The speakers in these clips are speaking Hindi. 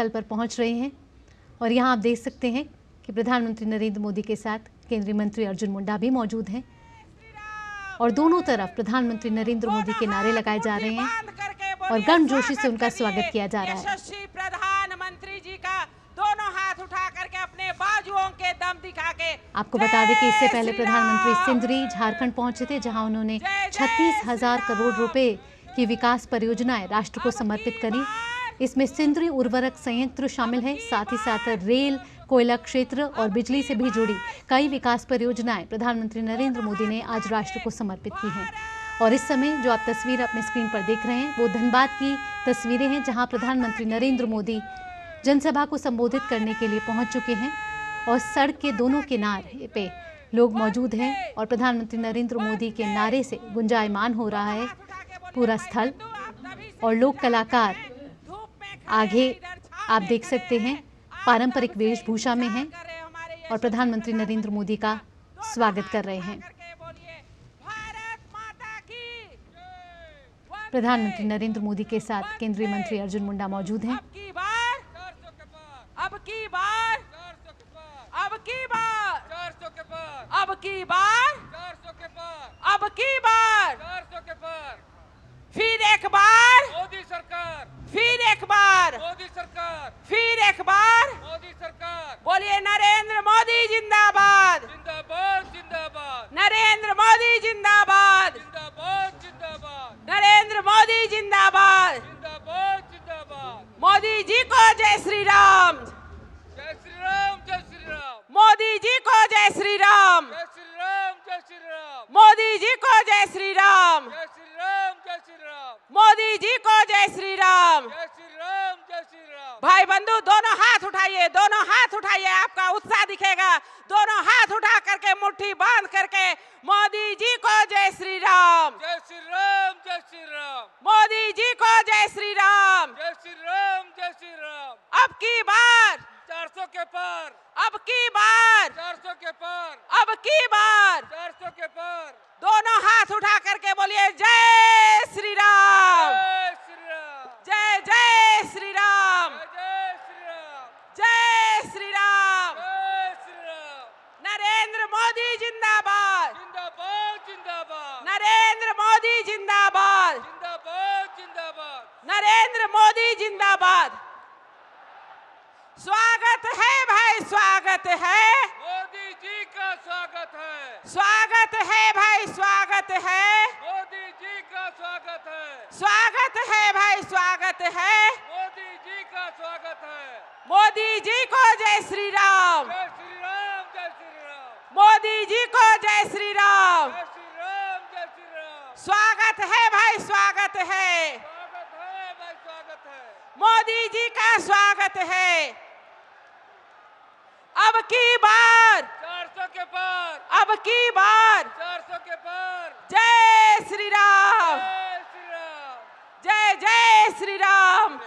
स्थल पर पहुंच रहे हैं और यहां आप देख सकते हैं कि प्रधानमंत्री नरेंद्र मोदी के साथ केंद्रीय मंत्री अर्जुन मुंडा भी मौजूद हैं और दोनों तरफ प्रधानमंत्री नरेंद्र मोदी के नारे लगाए जा रहे हैं और गर्मजोशी से उनका स्वागत किया जा रहा है। प्रधानमंत्री जी का दोनों हाथ उठा करके अपने बाजुओं के दम दिखा के आपको बता दें कि इससे पहले प्रधानमंत्री सिंदरी झारखंड पहुंचे थे, जहां उन्होंने 36,000 करोड़ रुपए की विकास परियोजनाएं राष्ट्र को समर्पित करी। इसमें सिंदरी उर्वरक संयंत्र शामिल है, साथ ही साथ रेल, कोयला क्षेत्र और बिजली से भी जुड़ी कई विकास परियोजनाएं प्रधानमंत्री नरेंद्र मोदी ने आज राष्ट्र को समर्पित की हैं। और इस समय जो आप तस्वीर अपने स्क्रीन पर देख रहे हैं वो धनबाद की तस्वीरें हैं, जहां प्रधानमंत्री नरेंद्र मोदी जनसभा को संबोधित करने के लिए पहुंच चुके हैं और सड़क के दोनों किनारे पे लोग मौजूद हैं और प्रधानमंत्री नरेंद्र मोदी के नारे से गुंजायमान हो रहा है पूरा स्थल। और लोक कलाकार आगे आप देख सकते हैं पारंपरिक वेशभूषा में हैं और प्रधानमंत्री नरेंद्र मोदी का स्वागत कर रहे हैं। प्रधानमंत्री नरेंद्र मोदी के साथ केंद्रीय मंत्री अर्जुन मुंडा मौजूद हैं। अब की बार 400 के पार, अब की बार 400 के पार, अब की बार 400 के पार, अब की बार 400 के पार, फिर एक बार मोदी सरकार, फिर एक बार मोदी सरकार, फिर एक बार मोदी सरकार। बोलिए नरेंद्र मोदी जिंदाबाद, जिंदाबाद जिंदाबाद, नरेंद्र मोदी जिंदाबाद, जिंदाबाद जिंदाबाद, नरेंद्र मोदी जिंदाबाद, जिंदाबाद जिंदाबाद। मोदी जी को जय श्री राम, जय श्री राम, जय श्री राम। मोदी जी को जय श्री राम, जय श्री राम, जय श्री राम। मोदी जी को जय श्री राम, जय श्री राम, जय श्री राम। मोदी जी को जय श्री राम, जय श्री राम, जय श्री राम। भाई बंधु दोनों हाथ उठाइए, दोनों हाथ उठाइए, आपका उत्साह दिखेगा। दोनों हाथ उठा करके मुट्ठी बांध करके मोदी जी को जय श्री राम, जय श्री राम, जय श्री राम। मोदी जी को जय श्री राम, जय श्री राम, जय श्री राम। अब की बार 400 के पार, अब की बार 400 के पार, अब की बार 400 के पार। दोनों हाथ उठा करके बोलिए जय श्री राम, जय श्री राम, जय जय श्री राम, जय श्री राम, जय श्री राम, जय श्री राम। नरेंद्र मोदी जिंदाबाद, जिंदाबाद जिंदाबाद, नरेंद्र मोदी जिंदाबाद, जिंदाबाद जिंदाबाद, नरेंद्र मोदी जिंदाबाद। स्वागत है भाई, स्वागत है, मोदी जी का स्वागत है, स्वागत है भाई, स्वागत है, मोदी जी का स्वागत है, स्वागत है भाई, स्वागत है, मोदी जी का स्वागत है। मोदी जी को जय श्री राम, जय श्री राम, जय श्री राम। मोदी जी को जय श्री राम, जय श्री राम, जय श्री राम। स्वागत है भाई, स्वागत है, स्वागत है भाई, स्वागत है। मोदी जी का स्वागत है। अब की बार 400 के पार, अब की बार 400 के पार। जय श्री राम, जय श्री राम, जय जय श्री राम।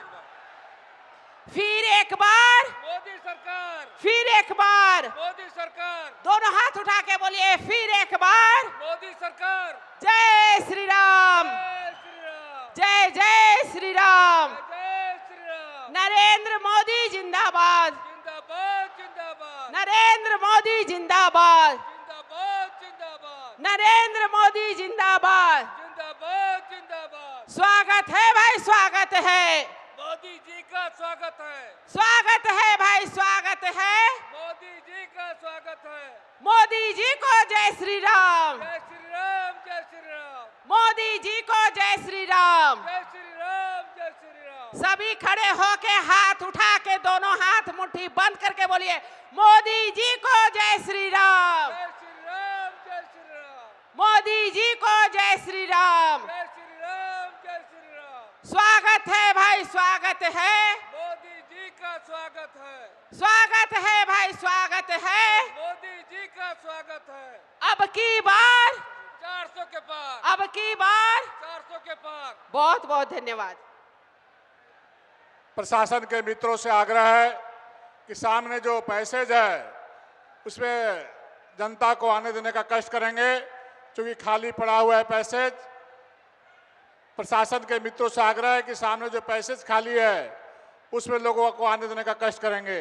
फिर एक बार मोदी सरकार, फिर एक बार मोदी सरकार। दोनों हाथ उठा के बोलिए फिर एक बार मोदी सरकार। जय श्री राम, जय श्री राम, जय जय श्री राम, जय श्री राम। नरेंद्र मोदी जिंदाबाद, जिंदाबाद जिंदाबाद, नरेंद्र मोदी जिंदाबाद, जिंदाबाद जिंदाबाद, नरेंद्र मोदी जिंदाबाद, जिंदाबाद जिंदाबाद। स्वागत है भाई, स्वागत है, मोदी जी का स्वागत है, स्वागत है भाई, स्वागत है, मोदी जी का स्वागत है। मोदी जी को जय श्री राम, जय श्री राम, जय श्री राम। मोदी जी को जय श्री राम, जय श्री राम, जय श्री राम। सभी खड़े होके हाथ उठा के दोनों हाथ मुट्ठी बंद करके बोलिए मोदी जी को जय श्री राम, जय श्री राम, जय श्री राम। मोदी जी को जय श्री राम, जय श्री राम, जय श्री राम। स्वागत है भाई, स्वागत है, मोदी जी का स्वागत है, स्वागत है भाई, स्वागत है, मोदी जी का स्वागत है। अब की बार 400 के पार, अब की बार 400 के पार। बहुत बहुत धन्यवाद। प्रशासन के मित्रों से आग्रह है कि सामने जो पैसेज है उसमें जनता को आने देने का कष्ट करेंगे, क्योंकि खाली पड़ा हुआ है पैसेज। प्रशासन के मित्रों से आग्रह है कि सामने जो पैसेज खाली है उसमें लोगों को आने देने का कष्ट करेंगे।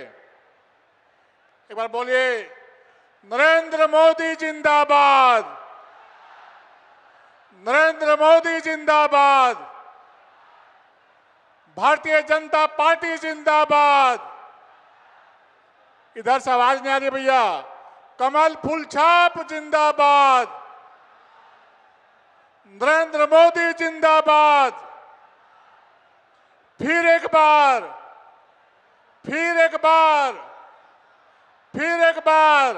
एक बार बोलिए, नरेंद्र मोदी जिंदाबाद, नरेंद्र मोदी जिंदाबाद, भारतीय जनता पार्टी जिंदाबाद। इधर से आवाज नहीं आ रही भैया। कमल फूल छाप जिंदाबाद, नरेंद्र मोदी जिंदाबाद। फिर एक बार, फिर एक बार, फिर एक बार,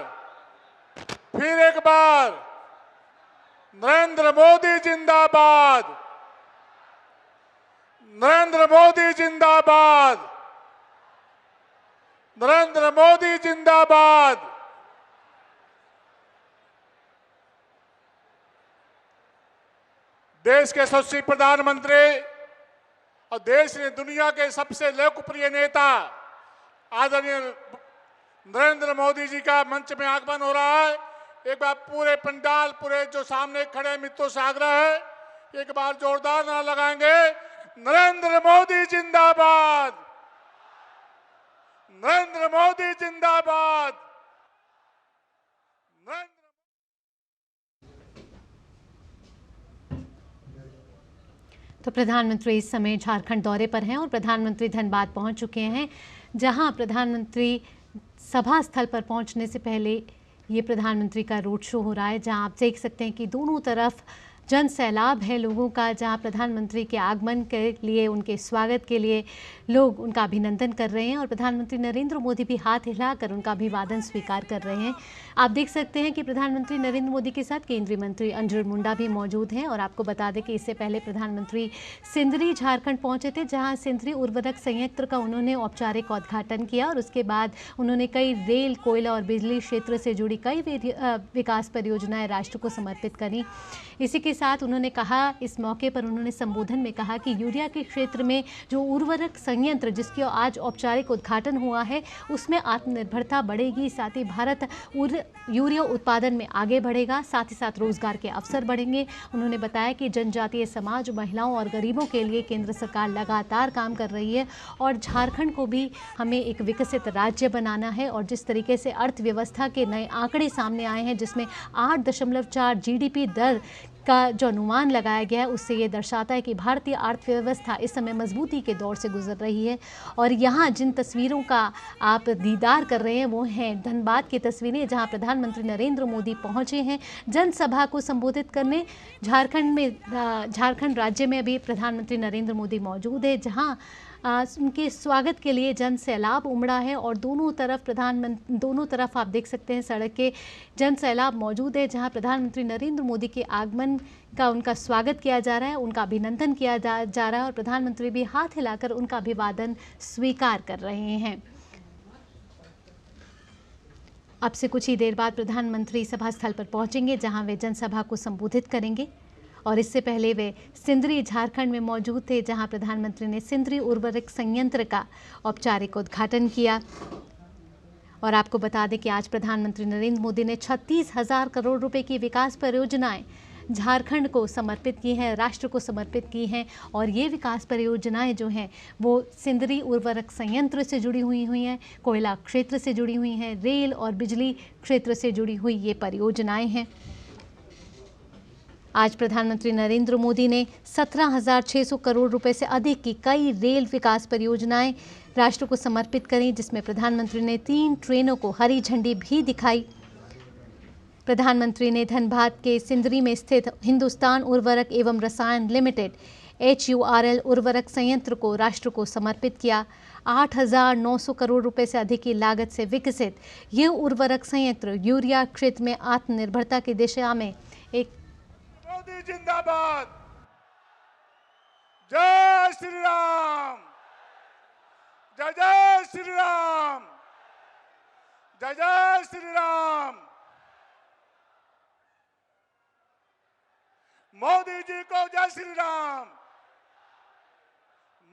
फिर एक बार, नरेंद्र मोदी जिंदाबाद, नरेंद्र मोदी जिंदाबाद, नरेंद्र मोदी जिंदाबाद। देश के यशस्वी प्रधानमंत्री और देश ने दुनिया के सबसे लोकप्रिय नेता आदरणीय नरेंद्र मोदी जी का मंच में आगमन हो रहा है। एक बार पूरे पंडाल, पूरे जो सामने खड़े मित्रों से आग्रह है, एक बार जोरदार नारा लगाएंगे, नरेंद्र मोदी जिंदाबाद, नरेंद्र मोदी जिंदाबाद, नरेंद्र। तो प्रधानमंत्री इस समय झारखंड दौरे पर हैं और प्रधानमंत्री धनबाद पहुंच चुके हैं, जहां प्रधानमंत्री सभा स्थल पर पहुंचने से पहले ये प्रधानमंत्री का रोड शो हो रहा है, जहां आप देख सकते हैं कि दोनों तरफ जन सैलाब है लोगों का, जहां प्रधानमंत्री के आगमन के लिए, उनके स्वागत के लिए लोग उनका अभिनंदन कर रहे हैं और प्रधानमंत्री नरेंद्र मोदी भी हाथ हिलाकर उनका अभिवादन स्वीकार कर रहे हैं। आप देख सकते हैं कि प्रधानमंत्री नरेंद्र मोदी के साथ केंद्रीय मंत्री अर्जुन मुंडा भी मौजूद हैं। और आपको बता दें कि इससे पहले प्रधानमंत्री सिंदरी झारखंड पहुंचे थे, जहां सिंदरी उर्वरक संयंत्र का उन्होंने औपचारिक उद्घाटन किया और उसके बाद उन्होंने कई रेल, कोयला और बिजली क्षेत्र से जुड़ी कई विकास परियोजनाएं राष्ट्र को समर्पित करी। इसी के साथ उन्होंने कहा, इस मौके पर उन्होंने संबोधन में कहा कि यूरिया के क्षेत्र में जो उर्वरक संयंत्र जिसकी आज औपचारिक उद्घाटन हुआ है, उसमें आत्मनिर्भरता बढ़ेगी, साथ ही भारत यूरिया उत्पादन में आगे बढ़ेगा, साथ ही साथ रोजगार के अवसर बढ़ेंगे। उन्होंने बताया कि जनजातीय समाज, महिलाओं और गरीबों के लिए केंद्र सरकार लगातार काम कर रही है और झारखंड को भी हमें एक विकसित राज्य बनाना है। और जिस तरीके से अर्थव्यवस्था के नए आंकड़े सामने आए हैं, जिसमें 8.4 GDP दर का जो अनुमान लगाया गया है, उससे ये दर्शाता है कि भारतीय अर्थव्यवस्था इस समय मजबूती के दौर से गुजर रही है। और यहाँ जिन तस्वीरों का आप दीदार कर रहे हैं वो हैं धनबाद की तस्वीरें, जहाँ प्रधानमंत्री नरेंद्र मोदी पहुँचे हैं जनसभा को संबोधित करने। झारखंड राज्य में अभी प्रधानमंत्री नरेंद्र मोदी मौजूद है, जहाँ उनके स्वागत के लिए जन सैलाब उमड़ा है और दोनों तरफ आप देख सकते हैं सड़क के जन सैलाब मौजूद है, जहां प्रधानमंत्री नरेंद्र मोदी के आगमन का उनका स्वागत किया जा रहा है, उनका अभिनंदन किया जा रहा है और प्रधानमंत्री भी हाथ हिलाकर उनका अभिवादन स्वीकार कर रहे हैं। अब से कुछ ही देर बाद प्रधानमंत्री सभा स्थल पर पहुंचेंगे, जहां वे जनसभा को संबोधित करेंगे। और इससे पहले वे सिंदरी झारखंड में मौजूद थे, जहां प्रधानमंत्री ने सिंदरी उर्वरक संयंत्र का औपचारिक उद्घाटन किया। और आपको बता दें कि आज प्रधानमंत्री नरेंद्र मोदी ने 36,000 करोड़ रुपए की विकास परियोजनाएं झारखंड को समर्पित की हैं, राष्ट्र को समर्पित की हैं। और ये विकास परियोजनाएं जो हैं वो सिंदरी उर्वरक संयंत्र से जुड़ी हुई हैं, कोयला क्षेत्र से जुड़ी हुई हैं, रेल और बिजली क्षेत्र से जुड़ी हुई ये परियोजनाएं हैं। आज प्रधानमंत्री नरेंद्र मोदी ने 17,600 करोड़ रुपए से अधिक की कई रेल विकास परियोजनाएं राष्ट्र को समर्पित करी, जिसमें प्रधानमंत्री ने 3 ट्रेनों को हरी झंडी भी दिखाई। प्रधानमंत्री ने धनबाद के सिंदरी में स्थित हिंदुस्तान उर्वरक एवं रसायन लिमिटेड HURL उर्वरक संयंत्र को राष्ट्र को समर्पित किया। 8,900 करोड़ रुपए से अधिक की लागत से विकसित ये उर्वरक संयंत्र यूरिया क्षेत्र में आत्मनिर्भरता की दिशा में एक मोदी जिंदाबाद, जय श्री राम, जय जय श्री राम, जय जय श्री राम। मोदी जी को जय श्री राम,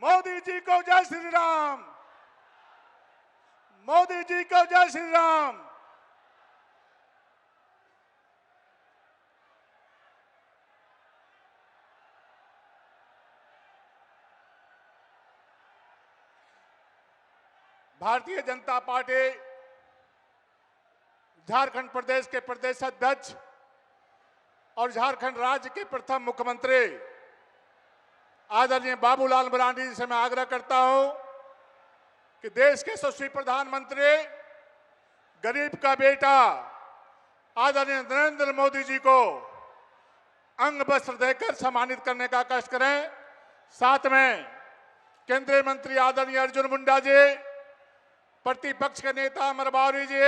मोदी जी को जय श्री राम, मोदी जी को जय श्री राम। भारतीय जनता पार्टी झारखंड प्रदेश के प्रदेश अध्यक्ष और झारखंड राज्य के प्रथम मुख्यमंत्री आदरणीय बाबूलाल मरांडी जी से मैं आग्रह करता हूं कि देश के यशस्वी प्रधानमंत्री गरीब का बेटा आदरणीय नरेंद्र मोदी जी को अंग वस्त्र देकर सम्मानित करने का कष्ट करें। साथ में केंद्रीय मंत्री आदरणीय अर्जुन मुंडा जी, प्रतिपक्ष के नेता अमर बावरी जी,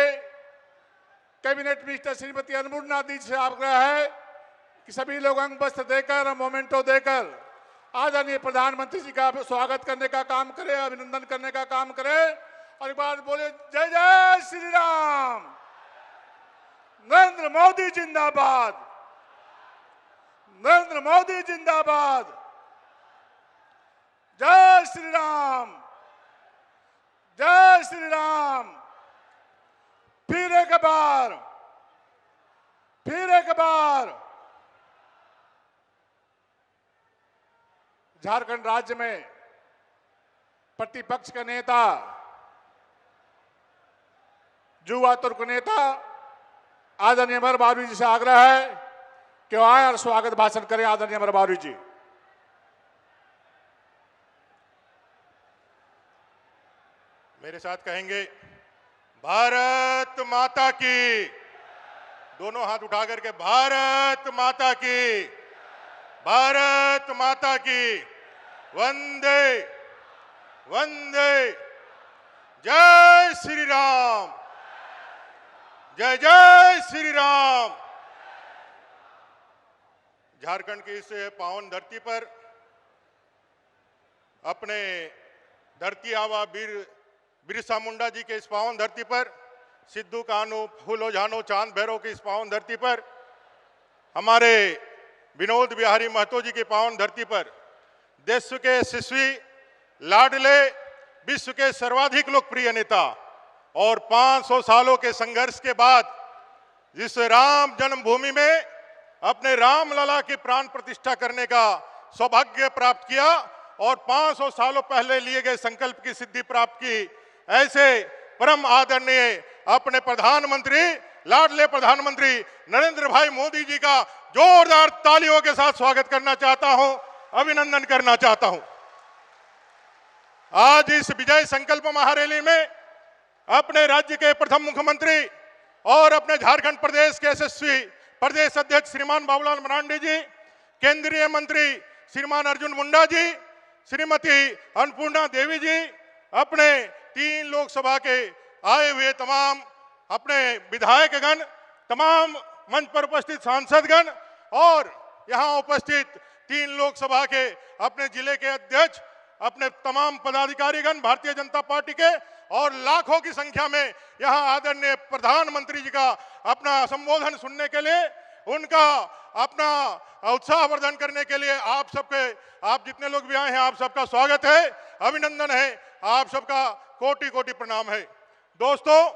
कैबिनेट मिनिस्टर श्रीमती अन्नपूर्णा दी से आग्रह है कि सभी लोग अंग वस्त्र देकर और मोमेंटो देकर आदरणीय प्रधानमंत्री जी का स्वागत करने का काम करें, अभिनंदन करने का काम करें। और एक बार बोले जय जय श्री राम, नरेंद्र मोदी जिंदाबाद, नरेंद्र मोदी जिंदाबाद, जय श्री राम, जय श्री राम। फिर एक बार, फिर एक बार झारखंड राज्य में प्रतिपक्ष के नेता, युवा तुर्क नेता आदरणीय अमर बावरी जी से आग्रह है कि वो आए और स्वागत भाषण करें। आदरणीय अमर बावरी जी। मेरे साथ कहेंगे भारत माता की, दोनों हाथ उठा करके भारत माता की, भारत माता की, वंदे वंदे, जय श्री राम, जय जय श्री राम। झारखंड की इस पावन धरती पर अपने धरती आबा वीर बिरसा मुंडा जी के इस पावन धरती पर, सिद्धू कान्हू फूलो झानो चांद भैरव की इस पावन धरती पर, हमारे विनोद बिहारी महतो जी की पावन धरती पर, देश के यशस्वी लाडले विश्व के सर्वाधिक लोकप्रिय नेता और 500 सालों के संघर्ष के बाद जिस राम जन्मभूमि में अपने राम लला की प्राण प्रतिष्ठा करने का सौभाग्य प्राप्त किया और 500 सालों पहले लिए गए संकल्प की सिद्धि प्राप्त की, ऐसे परम आदरणीय अपने प्रधानमंत्री, लाडले प्रधानमंत्री नरेंद्र भाई मोदी जी का जोरदार तालियों के साथ स्वागत करना चाहता हूं, अभिनंदन करना चाहता हूं। आज इस विजय संकल्प महारैली में अपने राज्य के प्रथम मुख्यमंत्री और अपने झारखंड प्रदेश के यशस्वी प्रदेश अध्यक्ष श्रीमान बाबूलाल मरांडी जी, केंद्रीय मंत्री श्रीमान अर्जुन मुंडा जी, श्रीमती अन्नपूर्णा देवी जी, अपने 3 लोकसभा के आए हुए तमाम अपने विधायकगण, तमाम मंच पर उपस्थित सांसदगण और यहां उपस्थित 3 लोकसभा के अपने जिले के अध्यक्ष, अपने तमाम पदाधिकारीगण भारतीय जनता पार्टी के, और लाखों की संख्या में यहां आदरणीय प्रधानमंत्री जी का अपना संबोधन सुनने के लिए, उनका अपना उत्साहवर्धन करने के लिए आप सबके, आप जितने लोग भी आए हैं आप सबका स्वागत है, अभिनंदन है, आप सबका कोटि कोटि प्रणाम है। दोस्तों,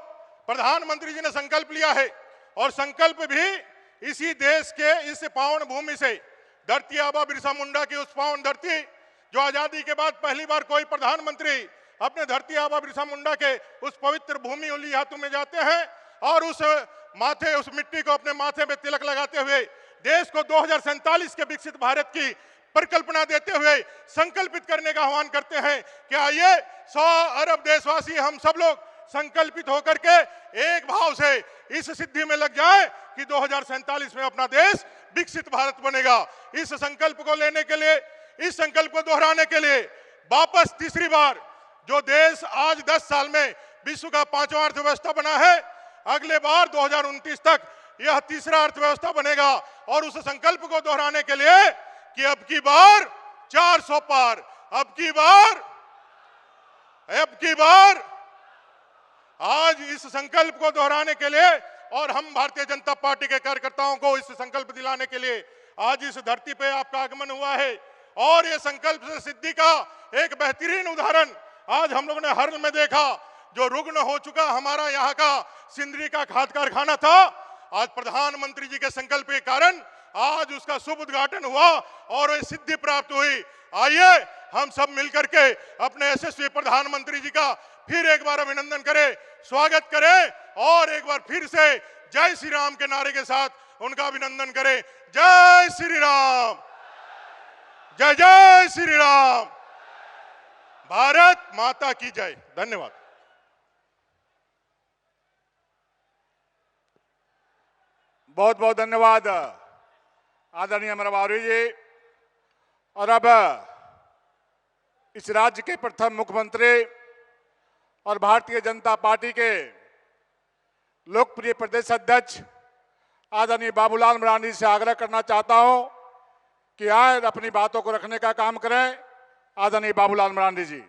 प्रधानमंत्री जी ने संकल्प लिया है और संकल्प भी इसी देश के इस पावन भूमि से, धरती आबा बिरसा मुंडा की उस पावन धरती जो आजादी के बाद पहली बार कोई प्रधानमंत्री अपने धरती आबा बिरसा मुंडा के उस पवित्र भूमि उंगली हाथों में जाते हैं और उस माथे, उस मिट्टी को अपने माथे में तिलक लगाते हुए देश को 2047 के विकसित भारत की परिकल्पना देते हुए संकल्पित करने का आह्वान करते हैं कि आइए 100 अरब देशवासी हम सब लोग संकल्पित होकर के एक भाव से इस सिद्धि में लग जाए कि 2047 में अपना देश विकसित भारत बनेगा। इस संकल्प को लेने के लिए, इस संकल्प को दोहराने के लिए वापस तीसरी बार जो देश आज 10 साल में विश्व का 5वां अर्थव्यवस्था बना है, अगले बार 2029 तक यह तीसरा अर्थव्यवस्था बनेगा। और उस संकल्प को दोहराने के लिए कि अब की बार 400 पार, अब की बार आज इस संकल्प को दोहराने के लिए और हम भारतीय जनता पार्टी के कार्यकर्ताओं को इस संकल्प दिलाने के लिए आज इस धरती पे आपका आगमन हुआ है। और ये संकल्प से सिद्धि का एक बेहतरीन उदाहरण आज हम लोगों ने हर्ल में देखा, जो रुग्ण हो चुका हमारा यहाँ का सिंदरी का खाद कारखाना था, आज प्रधानमंत्री जी के संकल्प के कारण आज उसका शुभ उद्घाटन हुआ और ये सिद्धि प्राप्त हुई। आइए हम सब मिलकर के अपने यशस्वी प्रधानमंत्री जी का फिर एक बार अभिनंदन करें, स्वागत करें और एक बार फिर से जय श्री राम के नारे के साथ उनका अभिनंदन करें। जय श्री राम, जय जय श्री राम, भारत माता की जय। धन्यवाद। बहुत बहुत धन्यवाद आदरणीय अमर बावरी जी। और अब इस राज्य के प्रथम मुख्यमंत्री और भारतीय जनता पार्टी के लोकप्रिय प्रदेश अध्यक्ष आदरणीय बाबूलाल मरांडी से आग्रह करना चाहता हूं कि आए अपनी बातों को रखने का काम करें। आदरणीय बाबूलाल मरांडी जी।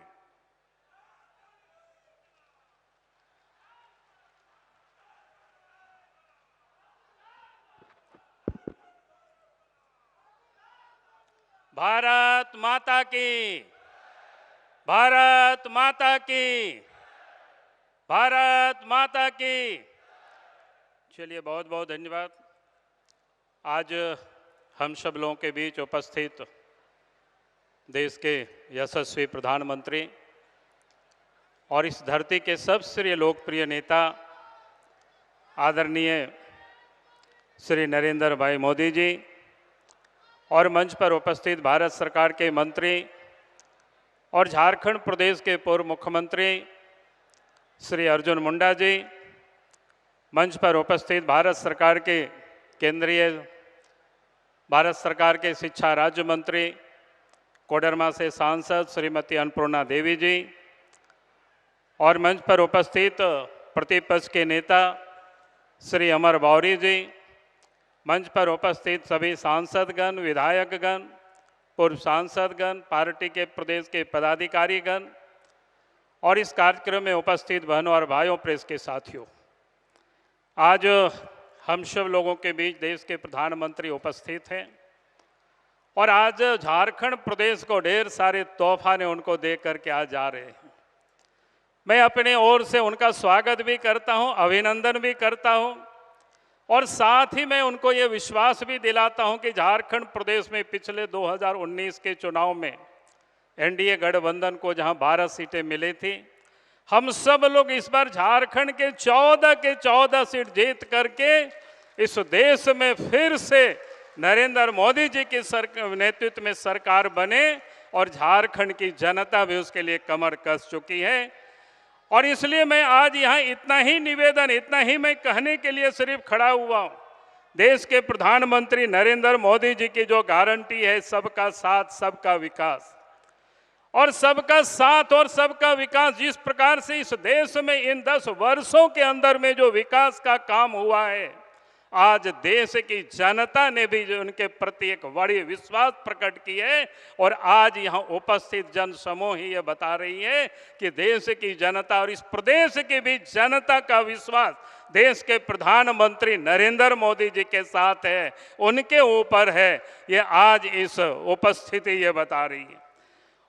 भारत माता की, भारत माता की, भारत माता की। चलिए बहुत बहुत धन्यवाद। आज हम सब लोगों के बीच उपस्थित देश के यशस्वी प्रधानमंत्री और इस धरती के सबसे लोकप्रिय नेता आदरणीय श्री नरेंद्र भाई मोदी जी और मंच पर उपस्थित भारत सरकार के मंत्री और झारखंड प्रदेश के पूर्व मुख्यमंत्री श्री अर्जुन मुंडा जी, मंच पर उपस्थित भारत सरकार के केंद्रीय भारत सरकार के शिक्षा राज्य मंत्री कोडरमा से सांसद श्रीमती अन्नपूर्णा देवी जी और मंच पर उपस्थित प्रतिपक्ष के नेता श्री अमर बावरी जी, मंच पर उपस्थित सभी सांसदगण, विधायकगण, पूर्व सांसदगण, पार्टी के प्रदेश के पदाधिकारीगण और इस कार्यक्रम में उपस्थित बहनों और भाइयों, प्रेस के साथियों, आज हम सब लोगों के बीच देश के प्रधानमंत्री उपस्थित हैं और आज झारखंड प्रदेश को ढेर सारे तोहफा ने उनको दे करके आज जा रहे हैं। मैं अपने ओर से उनका स्वागत भी करता हूं, अभिनंदन भी करता हूं और साथ ही मैं उनको ये विश्वास भी दिलाता हूं कि झारखंड प्रदेश में पिछले 2019 के चुनाव में एनडीए गठबंधन को जहां 12 सीटें मिली थी, हम सब लोग इस बार झारखंड के 14 सीट जीत करके इस देश में फिर से नरेंद्र मोदी जी के नेतृत्व में सरकार बने और झारखंड की जनता भी उसके लिए कमर कस चुकी है। और इसलिए मैं आज यहाँ इतना ही निवेदन, इतना ही मैं कहने के लिए सिर्फ खड़ा हुआ हूँ। देश के प्रधानमंत्री नरेंद्र मोदी जी की जो गारंटी है सबका साथ सबका विकास, और सबका साथ और सबका विकास, जिस प्रकार से इस देश में इन 10 वर्षों के अंदर में जो विकास का काम हुआ है, आज देश की जनता ने भी उनके प्रति एक बड़ी विश्वास प्रकट की है। और आज यहाँ उपस्थित जन समूह ही ये बता रही है कि देश की जनता और इस प्रदेश की भी जनता का विश्वास देश के प्रधानमंत्री नरेंद्र मोदी जी के साथ है, उनके ऊपर है। ये आज इस उपस्थिति ये बता रही है।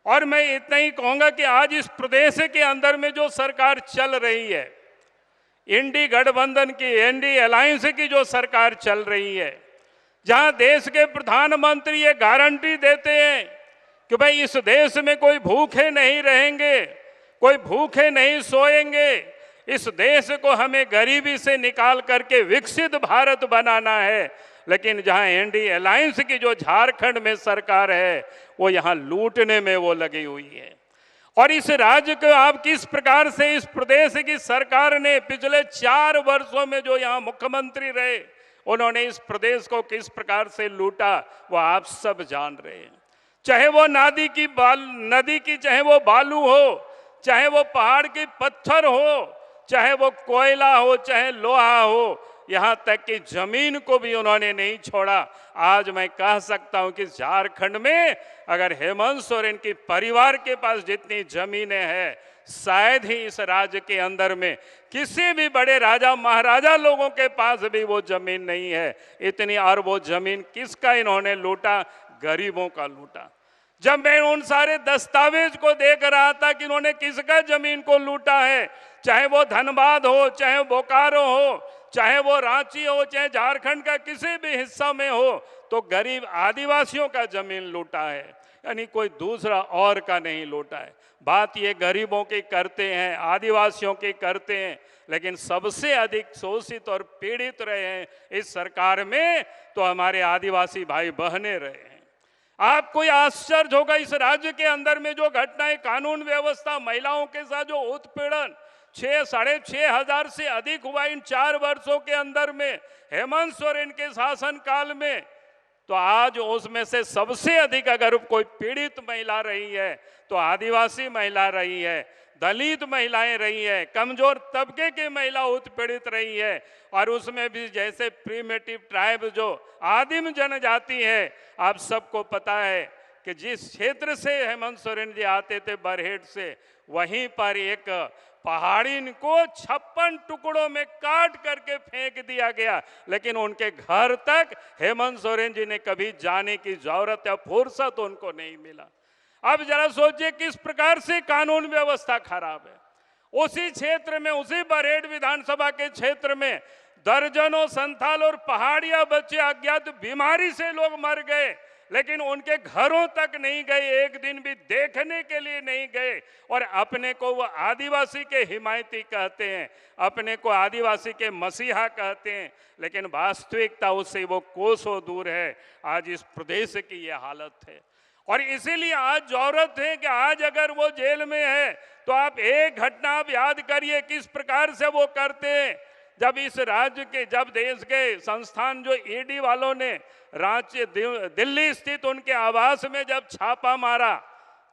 और मैं इतना ही कहूँगा कि आज इस प्रदेश के अंदर में जो सरकार चल रही है, इंडी गठबंधन की, एनडी अलायंस की जो सरकार चल रही है, जहां देश के प्रधानमंत्री ये गारंटी देते हैं कि भाई इस देश में कोई भूखे नहीं रहेंगे, कोई भूखे नहीं सोएंगे, इस देश को हमें गरीबी से निकाल करके विकसित भारत बनाना है। लेकिन जहां एनडी अलायंस की जो झारखंड में सरकार है, वो यहाँ लूटने में वो लगी हुई है। और इस राज्य को आप किस प्रकार से इस प्रदेश की सरकार ने पिछले 4 वर्षों में जो यहाँ मुख्यमंत्री रहे, उन्होंने इस प्रदेश को किस प्रकार से लूटा, वो आप सब जान रहे हैं। चाहे वो नदी की चाहे वो बालू हो, चाहे वो पहाड़ के पत्थर हो, चाहे वो कोयला हो, चाहे लोहा हो, यहाँ तक कि जमीन को भी उन्होंने नहीं छोड़ा। आज मैं कह सकता हूँ कि झारखंड में अगर हेमंत सोरेन की परिवार के पास जितनी जमीनें हैं, शायद ही इस राज्य के अंदर में किसी भी बड़े राजा महाराजा लोगों के पास भी वो जमीन नहीं है इतनी। और वो जमीन किसका इन्होंने लूटा? गरीबों का लूटा। जब मैं उन सारे दस्तावेज को देख रहा था कि इन्होंने किसका जमीन को लूटा है, चाहे वो धनबाद हो, चाहे बोकारो हो, चाहे वो रांची हो, चाहे झारखंड का किसी भी हिस्सा में हो, तो गरीब आदिवासियों का जमीन लूटा है, यानी कोई दूसरा और का नहीं लूटा है। बात ये गरीबों की करते हैं, आदिवासियों की करते हैं, लेकिन सबसे अधिक शोषित और पीड़ित रहे हैं इस सरकार में तो हमारे आदिवासी भाई बहनें रहे हैं। आपको यह आश्चर्य होगा, इस राज्य के अंदर में जो घटनाएं, कानून व्यवस्था, महिलाओं के साथ जो उत्पीड़न 6,500 से अधिक हुआ इन 4 वर्षों के अंदर में हेमंत सोरेन के शासन काल में, तो आज उसमें से सबसे अधिक अगर कोई पीड़ित महिला रही है तो आदिवासी महिला रही है, दलित महिलाएं रही है, कमजोर तबके की महिला उत्पीड़ित रही है। और उसमें भी जैसे प्रीमेटिव ट्राइब जो आदिम जनजाति है, आप सबको पता है कि जिस क्षेत्र से हेमंत सोरेन जी आते थे बरहेट से, वहीं पर एक पहाड़ी को 56 टुकड़ों में काट करके फेंक दिया गया, लेकिन उनके घर तक हेमंत सोरेन जी ने कभी जाने की जरूरत या फुर्सत उनको नहीं मिला। अब जरा सोचिए किस प्रकार से कानून व्यवस्था खराब है। उसी क्षेत्र में, उसी बरहेट विधानसभा के क्षेत्र में दर्जनों संथाल और पहाड़िया बच्चे अज्ञात बीमारी से लोग मर गए, लेकिन उनके घरों तक नहीं गए, एक दिन भी देखने के लिए नहीं गए। और अपने को वो आदिवासी के हिमायती कहते हैं, अपने को आदिवासी के मसीहा कहते हैं, लेकिन वास्तविकता उससे वो कोसों दूर है। आज इस प्रदेश की ये हालत है और इसीलिए आज जरूरत है कि आज अगर वो जेल में है तो आप एक घटना आप याद करिए किस प्रकार से वो करते हैं। जब इस राज्य के, जब देश के संस्थान जो ईडी वालों ने रांची दिल्ली स्थित उनके आवास में जब छापा मारा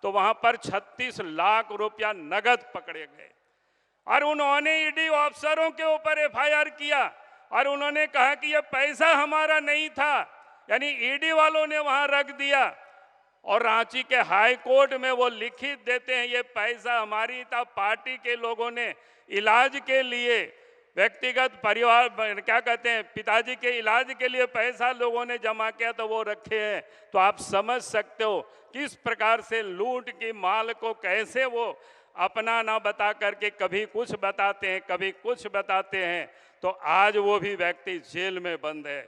तो वहां पर 36 लाख रुपया नगद पकड़े गए और उन्होंने ईडी अफसरों के ऊपर एफआईआर किया और उन्होंने कहा कि यह पैसा हमारा नहीं था, यानी ईडी वालों ने वहां रख दिया। और रांची के हाई कोर्ट में वो लिखित देते हैं ये पैसा हमारी था, पार्टी के लोगों ने इलाज के लिए, व्यक्तिगत परिवार क्या कहते हैं, पिताजी के इलाज के लिए पैसा लोगों ने जमा किया तो वो रखे हैं। तो आप समझ सकते हो किस प्रकार से लूट की माल को कैसे वो अपना ना बता करके कभी कुछ बताते हैं, कभी कुछ बताते हैं। तो आज वो भी व्यक्ति जेल में बंद है।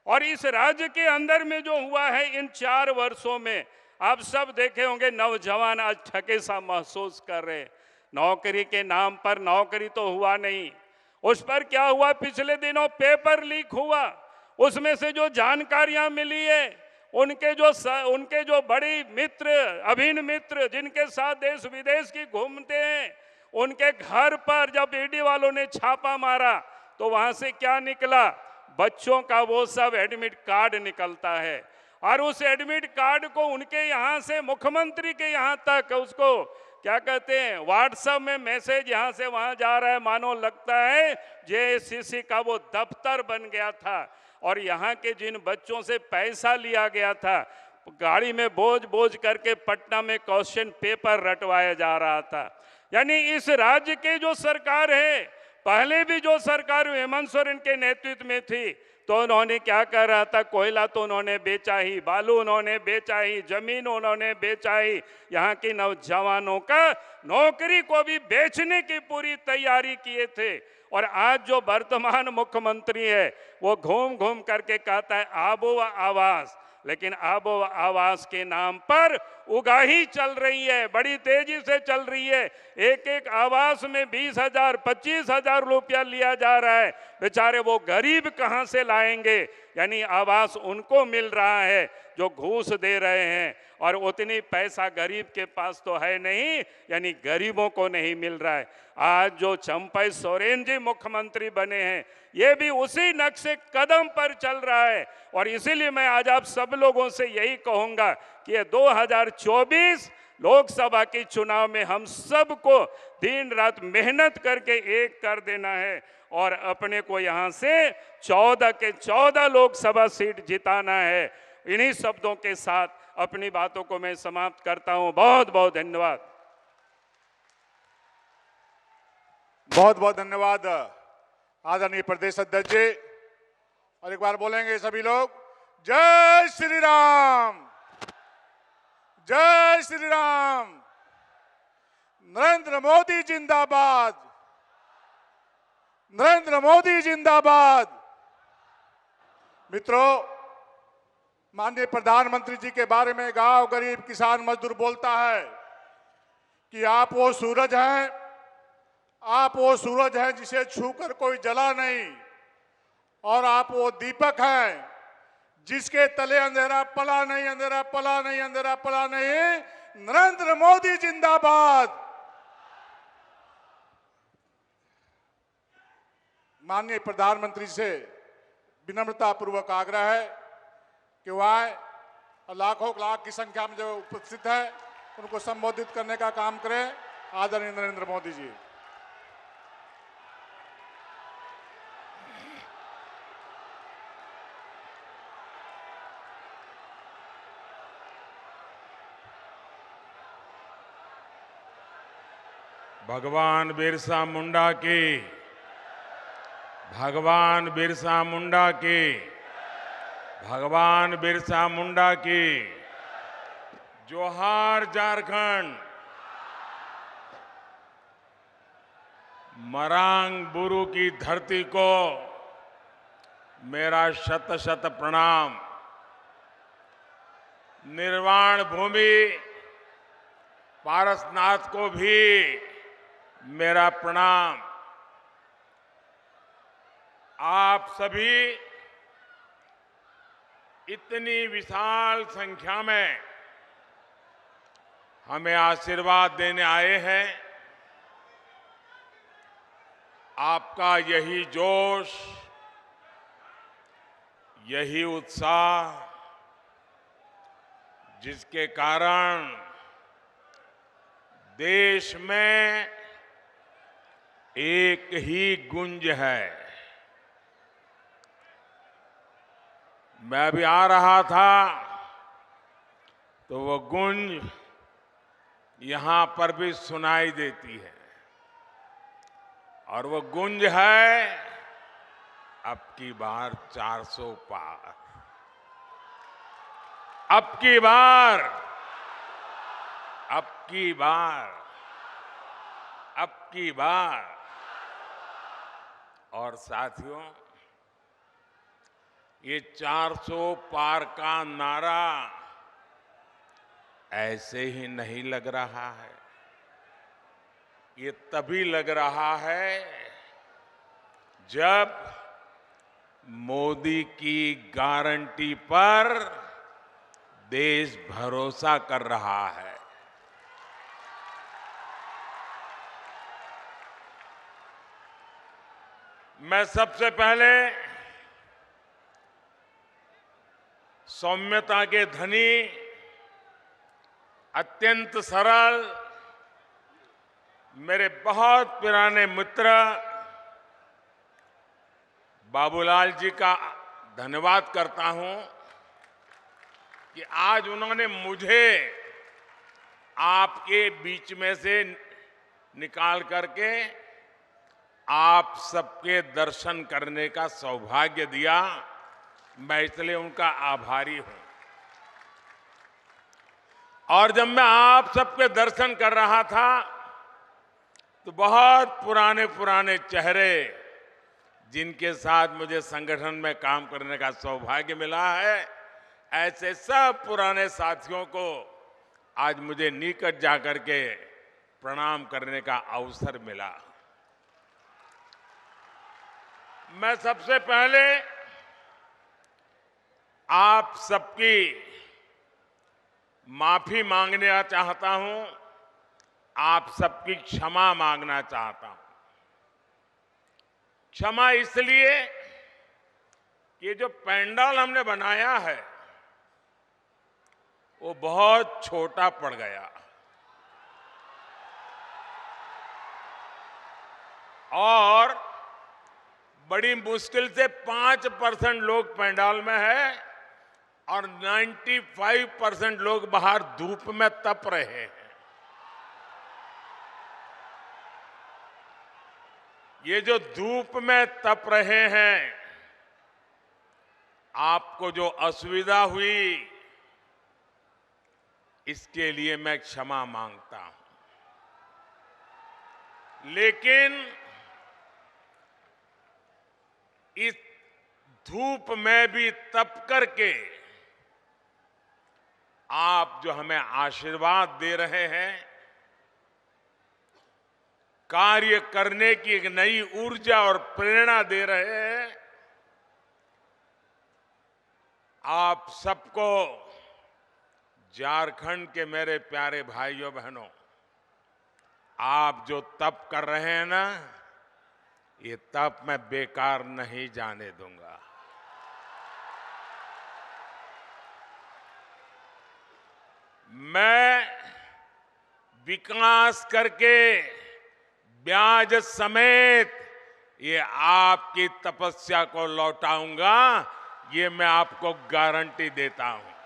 और इस राज्य के अंदर में जो हुआ है इन 4 वर्षों में, आप सब देखे होंगे नौजवान आज ठगे सा महसूस कर रहे। नौकरी के नाम पर नौकरी तो हुआ नहीं, उस पर क्या हुआ, पिछले दिनों पेपर लीक हुआ, उसमें से जो जानकारियां मिली है उनके जो बड़ी मित्र, अभिन्न मित्र जिनके साथ देश विदेश की घूमते हैं, उनके घर पर जब ईडी वालों ने छापा मारा तो वहां से क्या निकला, बच्चों का वो सब एडमिट कार्ड निकलता है और उस एडमिट कार्ड को उनके यहाँ से मुख्यमंत्री के यहाँ तक उसको क्या कहते हैं, व्हाट्सएप में मैसेज यहाँ से वहाँ जा रहा है, मानो लगता है जेसीसी का वो दफ्तर बन गया था। और यहाँ के जिन बच्चों से पैसा लिया गया था, गाड़ी में बोझ बोझ करके पटना में क्वेश्चन पेपर रटवाया जा रहा था। यानी इस राज्य के जो सरकार है, पहले भी जो सरकार हेमंत सोरेन के नेतृत्व में थी, तो उन्होंने क्या कर रहा था, कोयला तो उन्होंने बेचा ही, बालू उन्होंने बेचा ही, जमीन उन्होंने बेचा ही, यहाँ के नौजवानों का नौकरी को भी बेचने की पूरी तैयारी किए थे। और आज जो वर्तमान मुख्यमंत्री है वो घूम घूम करके कहता है आबो आवास, लेकिन आबो आवास के नाम पर उगाही चल रही है, बड़ी तेजी से चल रही है। एक एक आवास में 20,000 25,000 रुपया लिया जा रहा है। बेचारे वो गरीब कहाँ से लाएंगे, यानी आवास उनको मिल रहा है जो घूस दे रहे हैं और उतनी पैसा गरीब के पास तो है नहीं, यानी गरीबों को नहीं मिल रहा है। आज जो चंपई सोरेन जी मुख्यमंत्री बने हैं, ये भी उसी नक्शे कदम पर चल रहा है। और इसीलिए मैं आज आप सब लोगों से यही कहूंगा कि ये 2024 लोकसभा की चुनाव में हम सबको दिन रात मेहनत करके एक कर देना है और अपने को यहाँ से 14 के 14 लोकसभा सीट जिताना है। इन्हीं शब्दों के साथ अपनी बातों को मैं समाप्त करता हूँ। बहुत बहुत धन्यवाद। बहुत बहुत धन्यवाद आदरणीय प्रदेश अध्यक्ष जी। और एक बार बोलेंगे सभी लोग, जय श्री राम, जय श्री राम, नरेंद्र मोदी जिंदाबाद, नरेंद्र मोदी जिंदाबाद। मित्रों, माननीय प्रधानमंत्री जी के बारे में गांव गरीब किसान मजदूर बोलता है कि आप वो सूरज हैं, आप वो सूरज हैं जिसे छूकर कोई जला नहीं, और आप वो दीपक हैं जिसके तले अंधेरा पला नहीं, अंधेरा पला नहीं, अंधेरा पला नहीं। नरेंद्र मोदी जिंदाबाद। माननीय प्रधानमंत्री से विनम्रता पूर्वक आग्रह है कि वह आए और लाखों लाख की संख्या में जो उपस्थित है उनको संबोधित करने का काम करें। आदरणीय नरेंद्र मोदी जी। भगवान बिरसा मुंडा की, भगवान बिरसा मुंडा की, भगवान बिरसा मुंडा की। जोहार झारखंड। मरांग बुरु की धरती को मेरा शत शत प्रणाम। निर्वाण भूमि पारसनाथ को भी मेरा प्रणाम। आप सभी इतनी विशाल संख्या में हमें आशीर्वाद देने आए हैं। आपका यही जोश, यही उत्साह जिसके कारण देश में एक ही गुंज है। मैं अभी आ रहा था तो वो गुंज यहां पर भी सुनाई देती है, और वो गुंज है अब की बार 400 पार। अब की बार, अब की बार, अब की बार। और साथियों, ये 400 पार का नारा ऐसे ही नहीं लग रहा है। ये तभी लग रहा है जब मोदी की गारंटी पर देश भरोसा कर रहा है। मैं सबसे पहले सौम्यता के धनी, अत्यंत सरल, मेरे बहुत पुराने मित्र बाबूलाल जी का धन्यवाद करता हूं कि आज उन्होंने मुझे आपके बीच में से निकाल करके आप सबके दर्शन करने का सौभाग्य दिया। मैं इसलिए उनका आभारी हूं। और जब मैं आप सबके दर्शन कर रहा था तो बहुत पुराने पुराने चेहरे, जिनके साथ मुझे संगठन में काम करने का सौभाग्य मिला है, ऐसे सब पुराने साथियों को आज मुझे निकट जाकर के प्रणाम करने का अवसर मिला। मैं सबसे पहले आप सबकी माफी मांगना चाहता हूं, आप सबकी क्षमा मांगना चाहता हूं। क्षमा इसलिए कि ये जो पंडाल हमने बनाया है वो बहुत छोटा पड़ गया, और बड़ी मुश्किल से 5% लोग पंडाल में है और 95% लोग बाहर धूप में तप रहे हैं। ये जो धूप में तप रहे हैं, आपको जो असुविधा हुई, इसके लिए मैं क्षमा मांगता हूं। लेकिन इस धूप में भी तप करके आप जो हमें आशीर्वाद दे रहे हैं, कार्य करने की एक नई ऊर्जा और प्रेरणा दे रहे हैं, आप सबको, झारखंड के मेरे प्यारे भाइयों बहनों, आप जो तप कर रहे हैं ना, ये तप मैं बेकार नहीं जाने दूंगा। मैं विकास करके ब्याज समेत ये आपकी तपस्या को लौटाऊंगा, ये मैं आपको गारंटी देता हूं।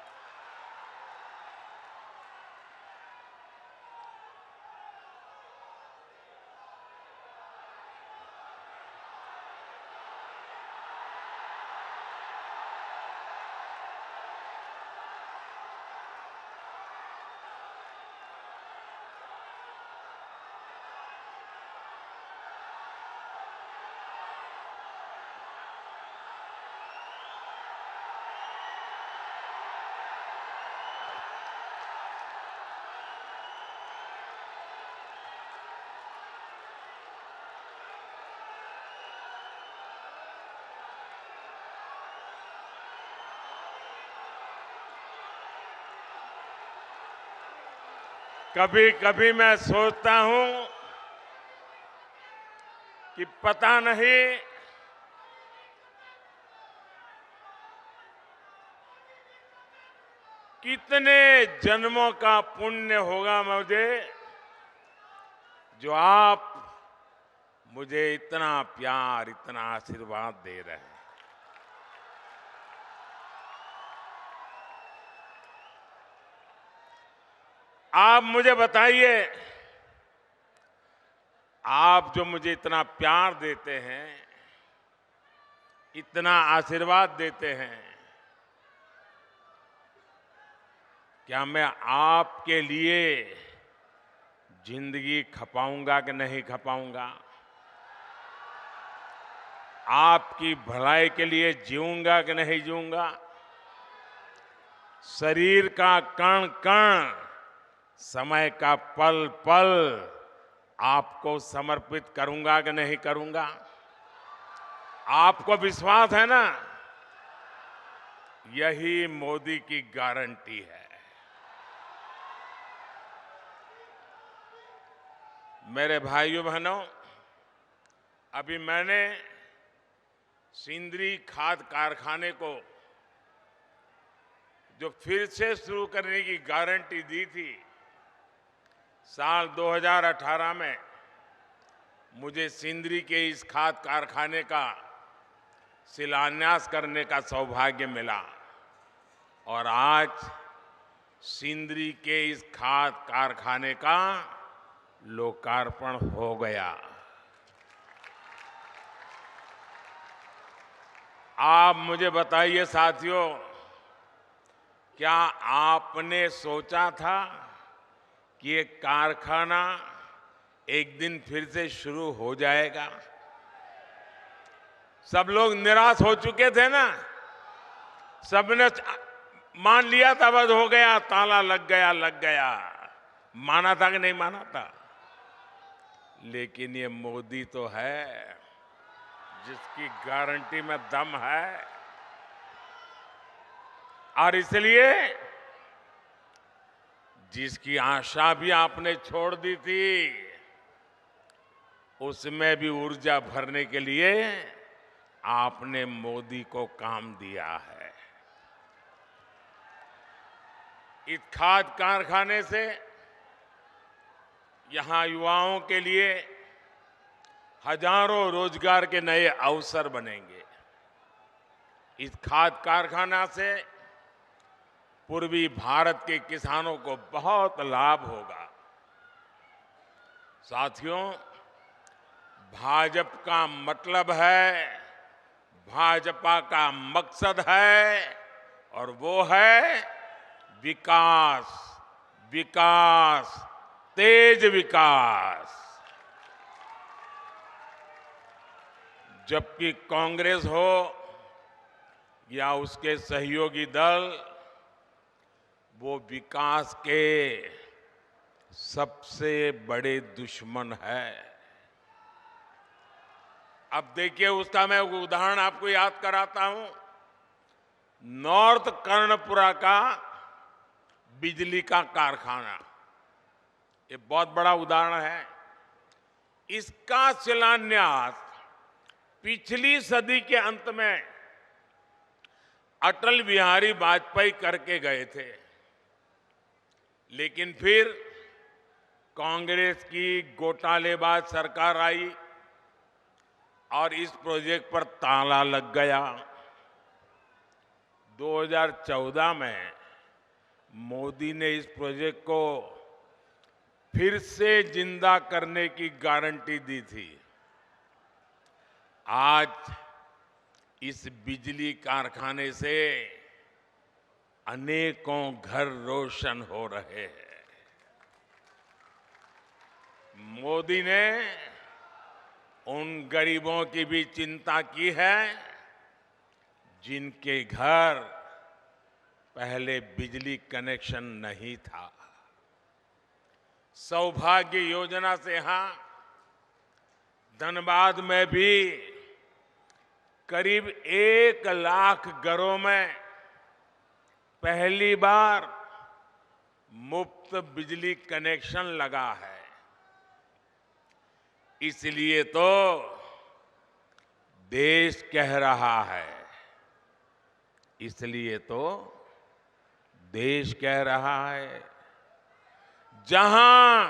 कभी कभी मैं सोचता हूं कि पता नहीं कितने जन्मों का पुण्य होगा मुझे, जो आप मुझे इतना प्यार, इतना आशीर्वाद दे रहे हैं। आप मुझे बताइए, आप जो मुझे इतना प्यार देते हैं, इतना आशीर्वाद देते हैं, क्या मैं आपके लिए जिंदगी खपाऊंगा कि नहीं खपाऊंगा? आपकी भलाई के लिए जीऊंगा कि नहीं जीऊंगा? शरीर का कण कण, समय का पल पल आपको समर्पित करूंगा कि नहीं करूंगा? आपको विश्वास है ना? यही मोदी की गारंटी है। मेरे भाइयों बहनों, अभी मैंने सिंदरी खाद कारखाने को जो फिर से शुरू करने की गारंटी दी थी, साल 2018 में मुझे सिंदरी के इस खाद कारखाने का शिलान्यास करने का सौभाग्य मिला और आज सिंदरी के इस खाद कारखाने का लोकार्पण हो गया। आप मुझे बताइए साथियों, क्या आपने सोचा था कि ये कारखाना एक दिन फिर से शुरू हो जाएगा? सब लोग निराश हो चुके थे ना, सबने मान लिया था बस हो गया, ताला लग गया। माना था कि नहीं माना था? लेकिन ये मोदी तो है जिसकी गारंटी में दम है, और इसलिए जिसकी आशा भी आपने छोड़ दी थी, उसमें भी ऊर्जा भरने के लिए आपने मोदी को काम दिया है। इस खाद कारखाने से यहां युवाओं के लिए हजारों रोजगार के नए अवसर बनेंगे। इस खाद कारखाना से पूर्वी भारत के किसानों को बहुत लाभ होगा। साथियों, भाजपा का मतलब है, भाजपा का मकसद है, और वो है विकास, विकास, तेज विकास। जबकि कांग्रेस हो या उसके सहयोगी दल, वो विकास के सबसे बड़े दुश्मन है। अब देखिए, उसका मैं उदाहरण आपको याद कराता हूं। नॉर्थ कर्णपुरा का बिजली का कारखाना, ये बहुत बड़ा उदाहरण है। इसका शिलान्यास पिछली सदी के अंत में अटल बिहारी वाजपेयी करके गए थे, लेकिन फिर कांग्रेस की घोटालेबाज सरकार आई और इस प्रोजेक्ट पर ताला लग गया। 2014 में मोदी ने इस प्रोजेक्ट को फिर से जिंदा करने की गारंटी दी थी। आज इस बिजली कारखाने से अनेकों घर रोशन हो रहे हैं। मोदी ने उन गरीबों की भी चिंता की है जिनके घर पहले बिजली कनेक्शन नहीं था। सौभाग्य योजना से यहां धनबाद में भी करीब 1 लाख घरों में पहली बार मुफ्त बिजली कनेक्शन लगा है। इसलिए तो देश कह रहा है, इसलिए तो देश कह रहा है, जहां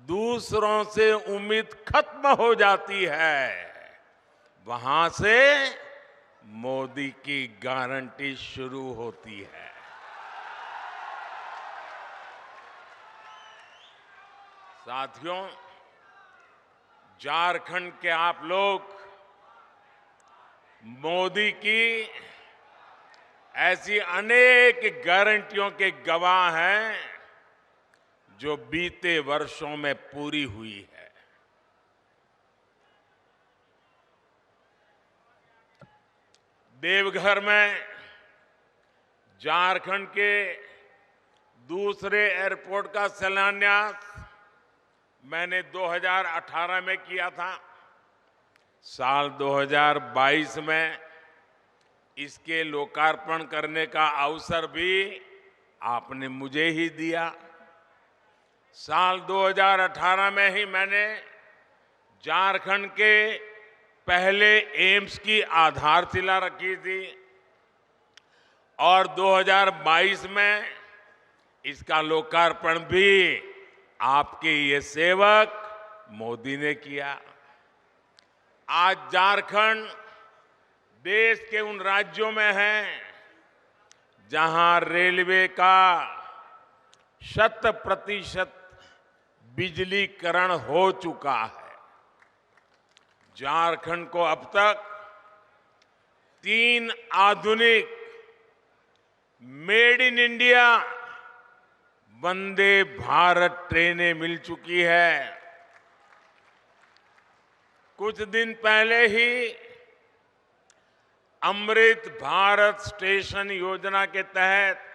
दूसरों से उम्मीद खत्म हो जाती है, वहां से मोदी की गारंटी शुरू होती है। साथियों, झारखंड के आप लोग मोदी की ऐसी अनेक गारंटियों के गवाह हैं जो बीते वर्षों में पूरी हुई है। देवघर में झारखंड के दूसरे एयरपोर्ट का शिलान्यास मैंने 2018 में किया था। साल 2022 में इसके लोकार्पण करने का अवसर भी आपने मुझे ही दिया। साल 2018 में ही मैंने झारखंड के पहले एम्स की आधारशिला रखी थी और 2022 में इसका लोकार्पण भी आपके ये सेवक मोदी ने किया। आज झारखंड देश के उन राज्यों में है जहां रेलवे का 100% बिजलीकरण हो चुका है। झारखंड को अब तक 3 आधुनिक made in India Vande Bharat ट्रेनें मिल चुकी है। कुछ दिन पहले ही अमृत भारत स्टेशन योजना के तहत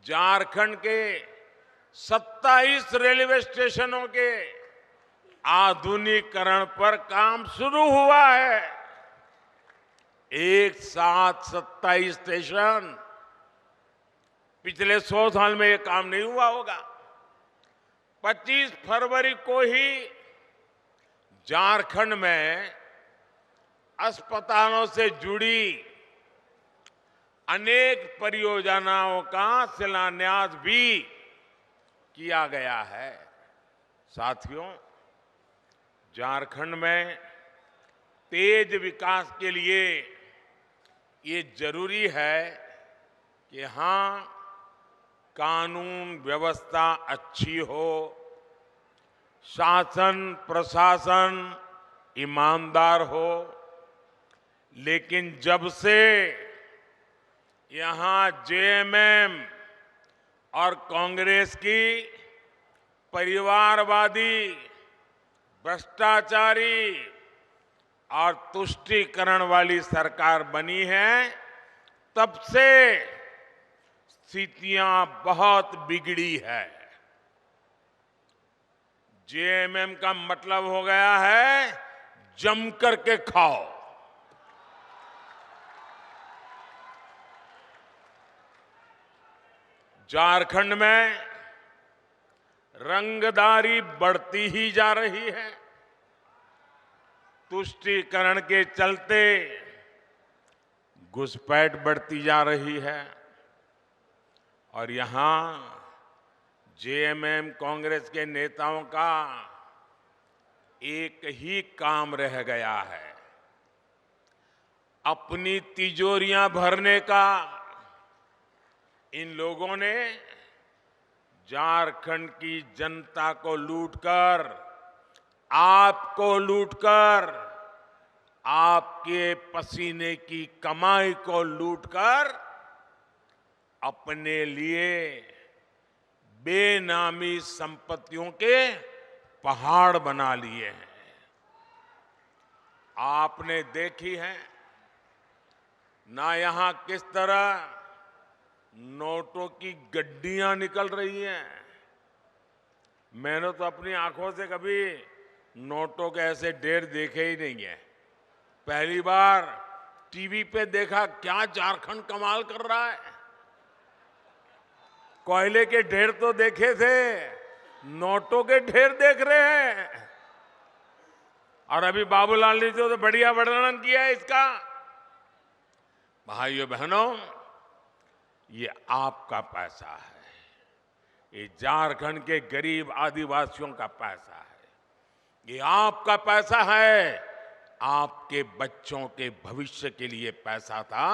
झारखंड के 27 रेलवे स्टेशनों के आधुनिकीकरण पर काम शुरू हुआ है। एक साथ 27 स्टेशन, पिछले 100 साल में यह काम नहीं हुआ होगा। 25 फरवरी को ही झारखंड में अस्पतालों से जुड़ी अनेक परियोजनाओं का शिलान्यास भी किया गया है। साथियों, झारखंड में तेज विकास के लिए ये जरूरी है कि यहां कानून व्यवस्था अच्छी हो, शासन प्रशासन ईमानदार हो। लेकिन जब से यहां जेएमएम और कांग्रेस की परिवारवादी, भ्रष्टाचारी और तुष्टीकरण वाली सरकार बनी है, तब से स्थितियां बहुत बिगड़ी है। जेएमएम का मतलब हो गया है जम करके खाओ। झारखंड में रंगदारी बढ़ती ही जा रही है। तुष्टीकरण के चलते घुसपैठ बढ़ती जा रही है और यहां जेएमएम कांग्रेस के नेताओं का एक ही काम रह गया है, अपनी तिजोरियां भरने का। इन लोगों ने झारखंड की जनता को लूटकर, आपको लूटकर, आपके पसीने की कमाई को लूटकर अपने लिए बेनामी संपत्तियों के पहाड़ बना लिए हैं। आपने देखी है ना यहां किस तरह नोटों की गड्डियां निकल रही हैं। मैंने तो अपनी आंखों से कभी नोटों के ऐसे ढेर देखे ही नहीं है। पहली बार टीवी पे देखा, क्या झारखंड कमाल कर रहा है। कोयले के ढेर तो देखे थे, नोटों के ढेर देख रहे हैं। और अभी बाबूलाल ने तो बढ़िया वर्णन किया है इसका। भाइयों बहनों, ये आपका पैसा है, ये झारखंड के गरीब आदिवासियों का पैसा है, ये आपका पैसा है। आपके बच्चों के भविष्य के लिए पैसा था,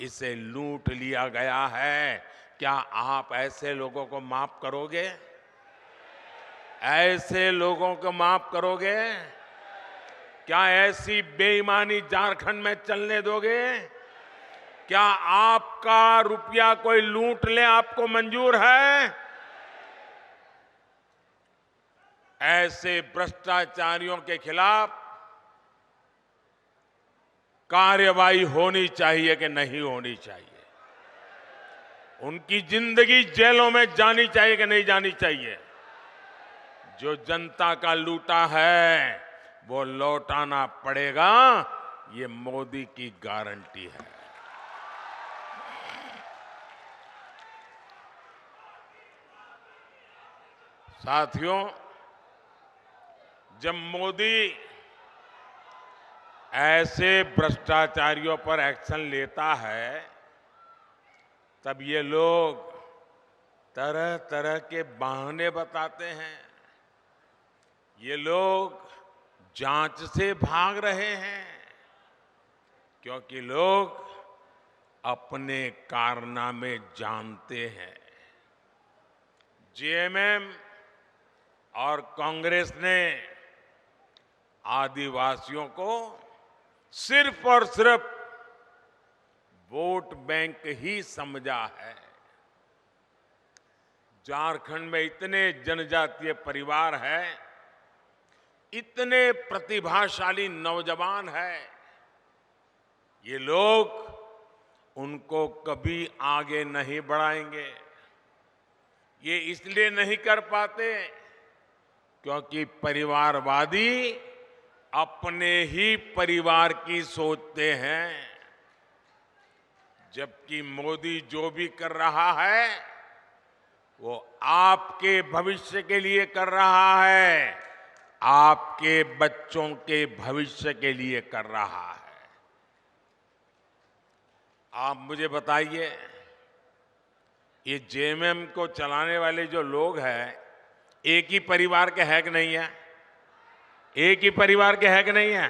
इसे लूट लिया गया है। क्या आप ऐसे लोगों को माफ करोगे? ऐसे लोगों को माफ करोगे? क्या ऐसी बेईमानी झारखंड में चलने दोगे? क्या आपका रुपया कोई लूट ले आपको मंजूर है? ऐसे भ्रष्टाचारियों के खिलाफ कार्रवाई होनी चाहिए कि नहीं होनी चाहिए? उनकी जिंदगी जेलों में जानी चाहिए कि नहीं जानी चाहिए? जो जनता का लूटा है वो लौटाना पड़ेगा, ये मोदी की गारंटी है। साथियों, जब मोदी ऐसे भ्रष्टाचारियों पर एक्शन लेता है, तब ये लोग तरह तरह के बहाने बताते हैं। ये लोग जांच से भाग रहे हैं क्योंकि लोग अपने कारनामे जानते हैं। जेएमएम और कांग्रेस ने आदिवासियों को सिर्फ और सिर्फ वोट बैंक ही समझा है। झारखंड में इतने जनजातीय परिवार हैं, इतने प्रतिभाशाली नौजवान हैं, ये लोग उनको कभी आगे नहीं बढ़ाएंगे। ये इसलिए नहीं कर पाते क्योंकि परिवारवादी अपने ही परिवार की सोचते हैं, जबकि मोदी जो भी कर रहा है वो आपके भविष्य के लिए कर रहा है, आपके बच्चों के भविष्य के लिए कर रहा है। आप मुझे बताइए, ये जेएमएम को चलाने वाले जो लोग हैं, एक ही परिवार के है कि नहीं है? एक ही परिवार के है कि नहीं है?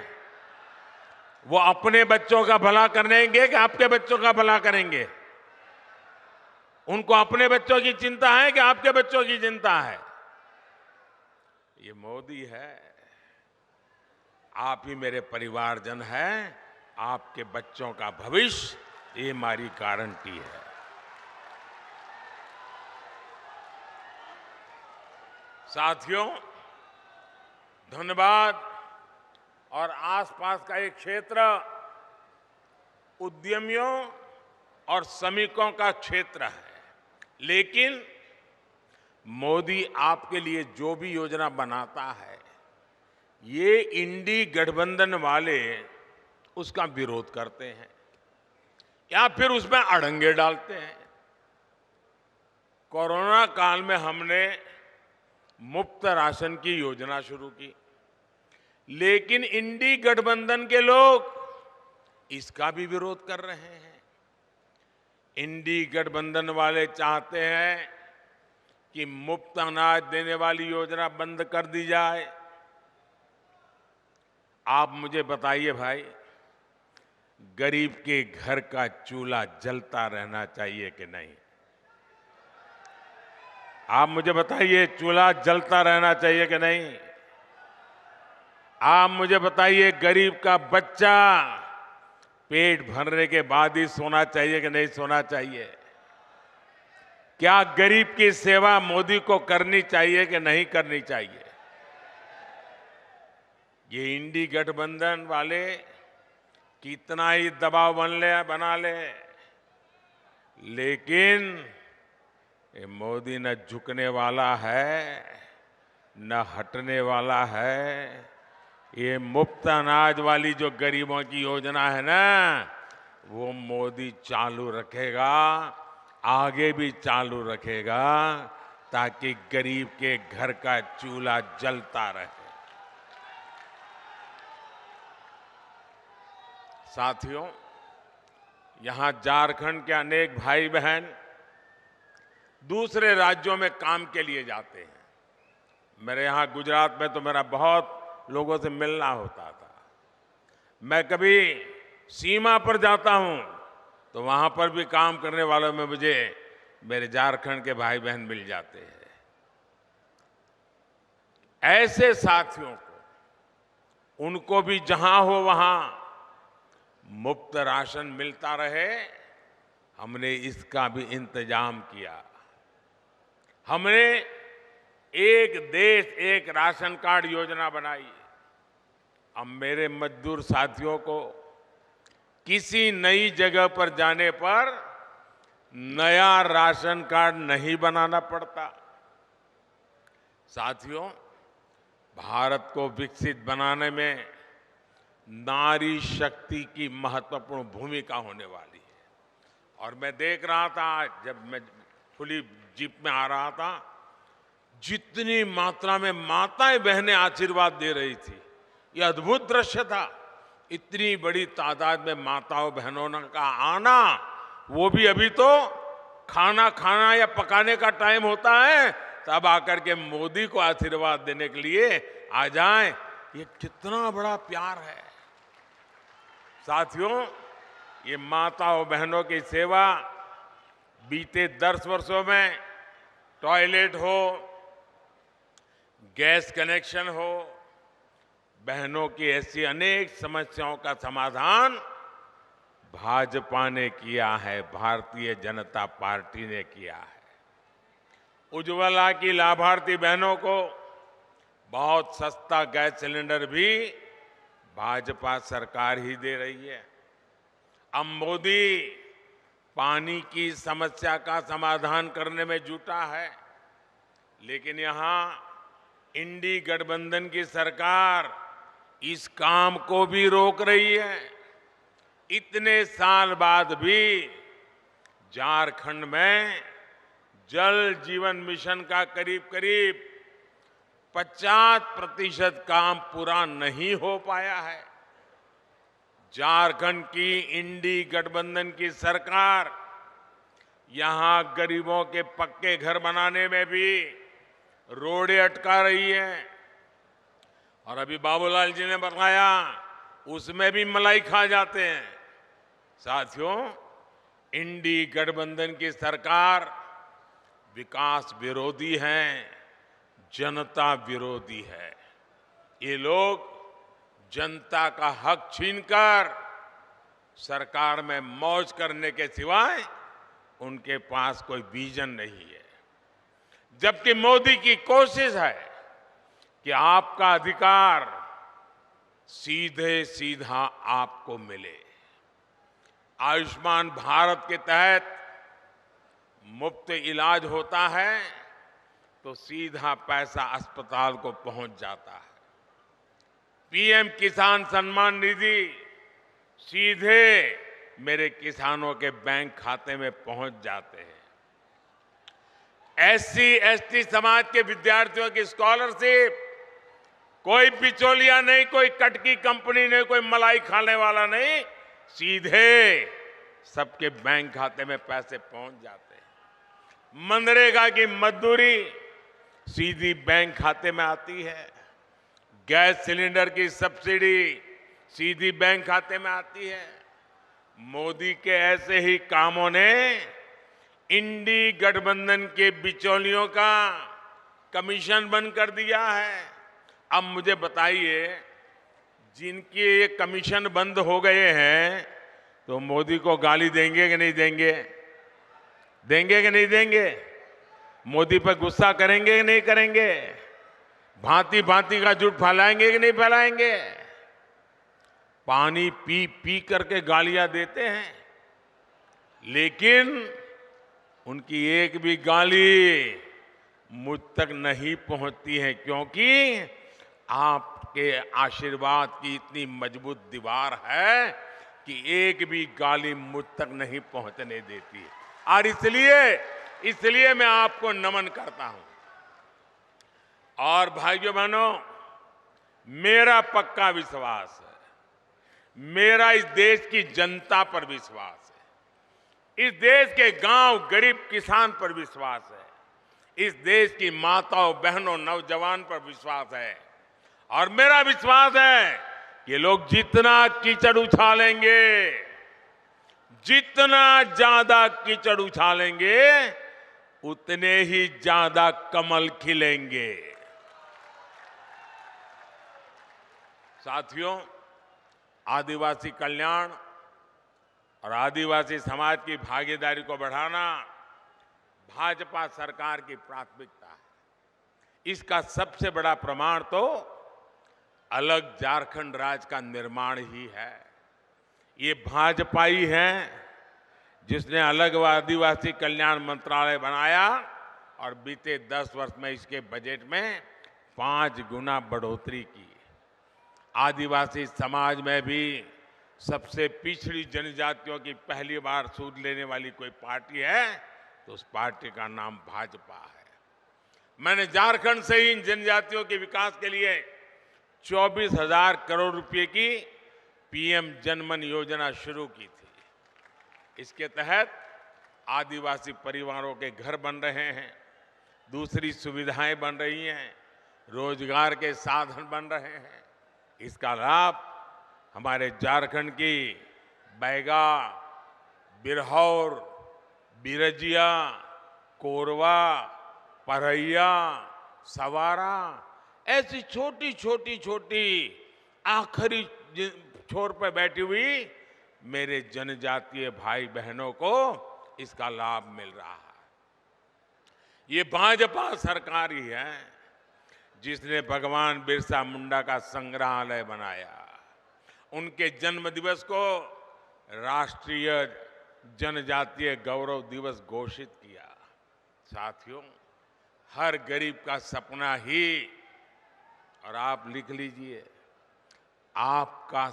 वो अपने बच्चों का भला करेंगे कि आपके बच्चों का भला करेंगे? उनको अपने बच्चों की चिंता है कि आपके बच्चों की चिंता है? ये मोदी है। आप ही मेरे परिवारजन हैं, आपके बच्चों का भविष्य ये हमारी गारंटी है। साथियों, धनबाद और आसपास का एक क्षेत्र उद्यमियों और श्रमिकों का क्षेत्र है। लेकिन मोदी आपके लिए जो भी योजना बनाता है, ये इंडी गठबंधन वाले उसका विरोध करते हैं या फिर उसमें अड़ंगे डालते हैं। कोरोना काल में हमने मुफ्त राशन की योजना शुरू की, लेकिन इंडी गठबंधन के लोग इसका भी विरोध कर रहे हैं। इंडी गठबंधन वाले चाहते हैं कि मुफ्त अनाज देने वाली योजना बंद कर दी जाए। आप मुझे बताइए भाई, गरीब के घर का चूल्हा जलता रहना चाहिए कि नहीं? आप मुझे बताइए, चूल्हा जलता रहना चाहिए कि नहीं? आप मुझे बताइए, गरीब का बच्चा पेट भरने के बाद ही सोना चाहिए कि नहीं सोना चाहिए? क्या गरीब की सेवा मोदी को करनी चाहिए कि नहीं करनी चाहिए? ये इंडी गठबंधन वाले कितना ही दबाव बना ले, लेकिन ये मोदी न झुकने वाला है न हटने वाला है। ये मुफ्त अनाज वाली जो गरीबों की योजना है ना, वो मोदी चालू रखेगा, आगे भी चालू रखेगा, ताकि गरीब के घर का चूल्हा जलता रहे। साथियों, यहां झारखंड के अनेक भाई बहन दूसरे राज्यों में काम के लिए जाते हैं। मेरे यहां गुजरात में तो मेरा बहुत लोगों से मिलना होता था। मैं कभी सीमा पर जाता हूं तो वहां पर भी काम करने वालों में मुझे मेरे झारखंड के भाई बहन मिल जाते हैं। ऐसे साथियों को, उनको भी जहां हो वहां मुफ्त राशन मिलता रहे, हमने इसका भी इंतजाम किया। हमने एक देश एक राशन कार्ड योजना बनाई। अब मेरे मजदूर साथियों को किसी नई जगह पर जाने पर नया राशन कार्ड नहीं बनाना पड़ता। साथियों, भारत को विकसित बनाने में नारी शक्ति की महत्वपूर्ण भूमिका होने वाली है। और मैं देख रहा था, जब मैं खुली जीप में आ रहा था, जितनी मात्रा में माताएं बहनें आशीर्वाद दे रही थी, ये अद्भुत दृश्य था। इतनी बड़ी तादाद में माताओं बहनों का आना, वो भी अभी तो खाना खाना या पकाने का टाइम होता है, तब आकर के मोदी को आशीर्वाद देने के लिए आ जाएं। ये कितना बड़ा प्यार है। साथियों, ये माताओं बहनों की सेवा बीते 10 वर्षों में टॉयलेट हो, गैस कनेक्शन हो, बहनों की ऐसी अनेक समस्याओं का समाधान भाजपा ने किया है, भारतीय जनता पार्टी ने किया है। उज्ज्वला की लाभार्थी बहनों को बहुत सस्ता गैस सिलेंडर भी भाजपा सरकार ही दे रही है। अब मोदी पानी की समस्या का समाधान करने में जुटा है, लेकिन यहां इंडी गठबंधन की सरकार इस काम को भी रोक रही है। इतने साल बाद भी झारखंड में जल जीवन मिशन का करीब करीब 50% काम पूरा नहीं हो पाया है। झारखंड की इंडी गठबंधन की सरकार यहां गरीबों के पक्के घर बनाने में भी रोड़े अटका रही है। और अभी बाबूलाल जी ने बताया, उसमें भी मलाई खा जाते हैं। साथियों, इंडी गठबंधन की सरकार विकास विरोधी है, जनता विरोधी है। ये लोग जनता का हक छीनकर सरकार में मौज करने के सिवाय उनके पास कोई विजन नहीं है। जबकि मोदी की कोशिश है कि आपका अधिकार सीधे सीधा आपको मिले। आयुष्मान भारत के तहत मुफ्त इलाज होता है तो सीधा पैसा अस्पताल को पहुंच जाता है। पीएम किसान सम्मान निधि सीधे मेरे किसानों के बैंक खाते में पहुंच जाते हैं। एससी एसटी समाज के विद्यार्थियों की स्कॉलरशिप, कोई बिचौलिया नहीं, कोई कटकी कंपनी नहीं, कोई मलाई खाने वाला नहीं, सीधे सबके बैंक खाते में पैसे पहुंच जाते हैं। मनरेगा की मजदूरी सीधी बैंक खाते में आती है। गैस सिलेंडर की सब्सिडी सीधी बैंक खाते में आती है। मोदी के ऐसे ही कामों ने इंडी गठबंधन के बिचौलियों का कमीशन बंद कर दिया है। अब मुझे बताइए, जिनके ये कमीशन बंद हो गए हैं तो मोदी को गाली देंगे कि नहीं देंगे? देंगे कि नहीं देंगे? मोदी पर गुस्सा करेंगे कि नहीं करेंगे? भांति भांति का झूठ फैलाएंगे कि नहीं फैलाएंगे? पानी पी पी करके गालियां देते हैं, लेकिन उनकी एक भी गाली मुझ तक नहीं पहुंचती है, क्योंकि आपके आशीर्वाद की इतनी मजबूत दीवार है कि एक भी गाली मुझ तक नहीं पहुंचने देती है। और इसलिए मैं आपको नमन करता हूं। और भाइयों बहनों, मेरा पक्का विश्वास है, मेरा इस देश की जनता पर विश्वास है, इस देश के गांव गरीब किसान पर विश्वास है, इस देश की माताओं बहनों नौजवान पर विश्वास है। और मेरा विश्वास है कि लोग जितना कीचड़ उछालेंगे, जितना ज्यादा कीचड़ उछालेंगे, उतने ही ज्यादा कमल खिलेंगे। साथियों, आदिवासी कल्याण और आदिवासी समाज की भागीदारी को बढ़ाना भाजपा सरकार की प्राथमिकता है। इसका सबसे बड़ा प्रमाण तो अलग झारखंड राज्य का निर्माण ही है। ये भाजपा ही है जिसने अलग आदिवासी कल्याण मंत्रालय बनाया और बीते 10 वर्ष में इसके बजट में 5 गुना बढ़ोतरी की। आदिवासी समाज में भी सबसे पिछड़ी जनजातियों की पहली बार सूद लेने वाली कोई पार्टी है तो उस पार्टी का नाम भाजपा है। मैंने झारखंड से ही इन जनजातियों के विकास के लिए 24,000 करोड़ रुपए की पीएम जनमन योजना शुरू की थी। इसके तहत आदिवासी परिवारों के घर बन रहे हैं, दूसरी सुविधाएं बन रही हैं, रोजगार के साधन बन रहे हैं। इसका लाभ हमारे झारखंड की बैगा, बिरहौर, बिरजिया, कोरवा, परैया, सवारा, ऐसी छोटी छोटी आखिरी छोर पर बैठी हुई मेरे जनजातीय भाई बहनों को इसका लाभ मिल रहा है। ये भाजपा सरकार ही है जिसने भगवान बिरसा मुंडा का संग्रहालय बनाया, उनके जन्म दिवस को राष्ट्रीय जनजातीय गौरव दिवस घोषित किया। साथियों, हर गरीब का सपना ही, और आप लिख लीजिए, आपका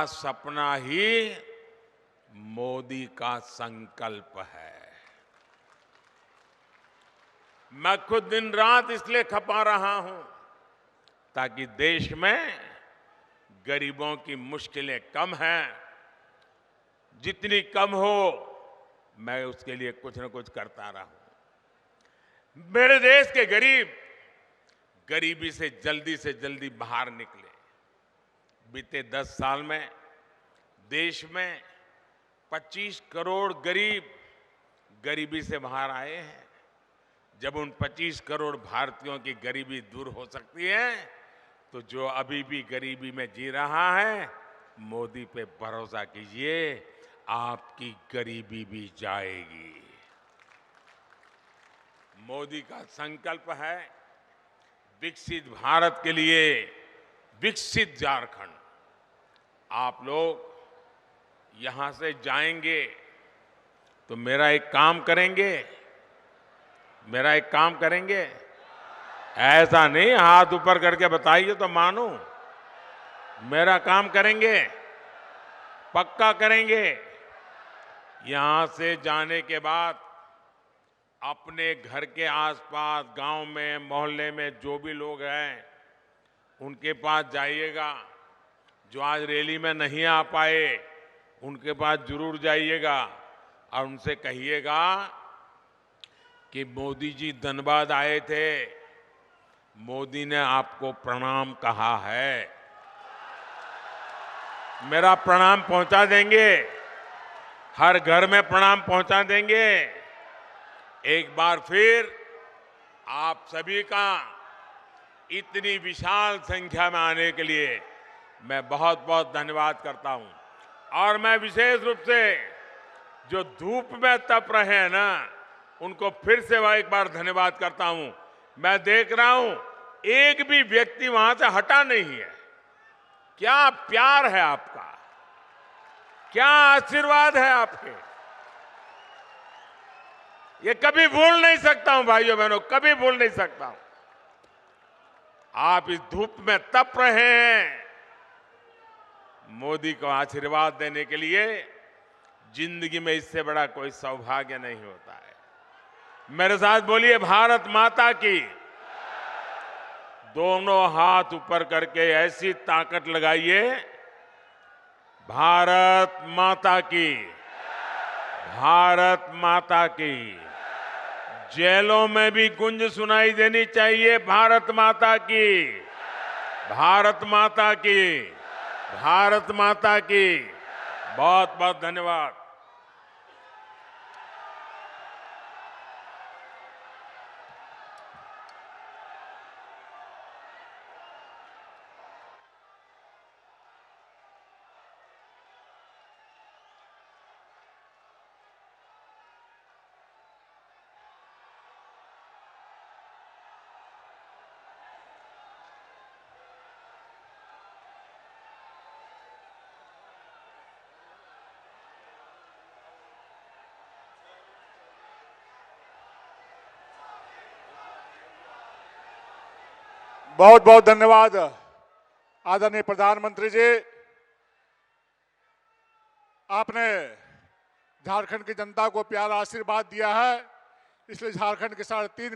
सपना ही मोदी का संकल्प है। मैं खुद दिन रात इसलिए खपा रहा हूं ताकि देश में गरीबों की मुश्किलें कम हैं। जितनी कम हो मैं उसके लिए कुछ न कुछ करता रहूं। मेरे देश के गरीब गरीबी से जल्दी बाहर निकले। बीते 10 साल में देश में 25 करोड़ गरीब गरीबी से बाहर आए हैं। जब उन 25 करोड़ भारतीयों की गरीबी दूर हो सकती है तो जो अभी भी गरीबी में जी रहा है, मोदी पे भरोसा कीजिए, आपकी गरीबी भी जाएगी। मोदी का संकल्प है विकसित भारत के लिए विकसित झारखंड। आप लोग यहां से जाएंगे तो मेरा एक काम करेंगे, मेरा एक काम करेंगे। ऐसा नहीं हाथ ऊपर करके बताइए तो मानूं। मेरा काम करेंगे, पक्का करेंगे। यहां से जाने के बाद अपने घर के आसपास, गांव में, मोहल्ले में जो भी लोग हैं उनके पास जाइएगा। जो आज रैली में नहीं आ पाए उनके पास जरूर जाइएगा और उनसे कहिएगा कि मोदी जी धनबाद आए थे, मोदी ने आपको प्रणाम कहा है। मेरा प्रणाम पहुंचा देंगे, हर घर में प्रणाम पहुंचा देंगे। एक बार फिर आप सभी का इतनी विशाल संख्या में आने के लिए मैं बहुत बहुत धन्यवाद करता हूं। और मैं विशेष रूप से जो धूप में तप रहे हैं ना, उनको फिर से एक बार धन्यवाद करता हूं। मैं देख रहा हूं एक भी व्यक्ति वहां से हटा नहीं है। क्या प्यार है आपका, क्या आशीर्वाद है आपके, ये कभी भूल नहीं सकता हूं भाइयों बहनों, कभी भूल नहीं सकता हूं। आप इस धूप में तप रहे हैं, मोदी को आशीर्वाद देने के लिए जिंदगी में इससे बड़ा कोई सौभाग्य नहीं होता है। मेरे साथ बोलिए भारत माता की। दोनों हाथ ऊपर करके ऐसी ताकत लगाइए, भारत माता की, भारत माता की। जेलों में भी गूंज सुनाई देनी चाहिए, भारत माता की, भारत माता की, भारत माता की। बहुत बहुत धन्यवाद। बहुत बहुत धन्यवाद आदरणीय प्रधानमंत्री जी। आपने झारखंड की जनता को प्यारा आशीर्वाद दिया है, इसलिए झारखंड के 3.5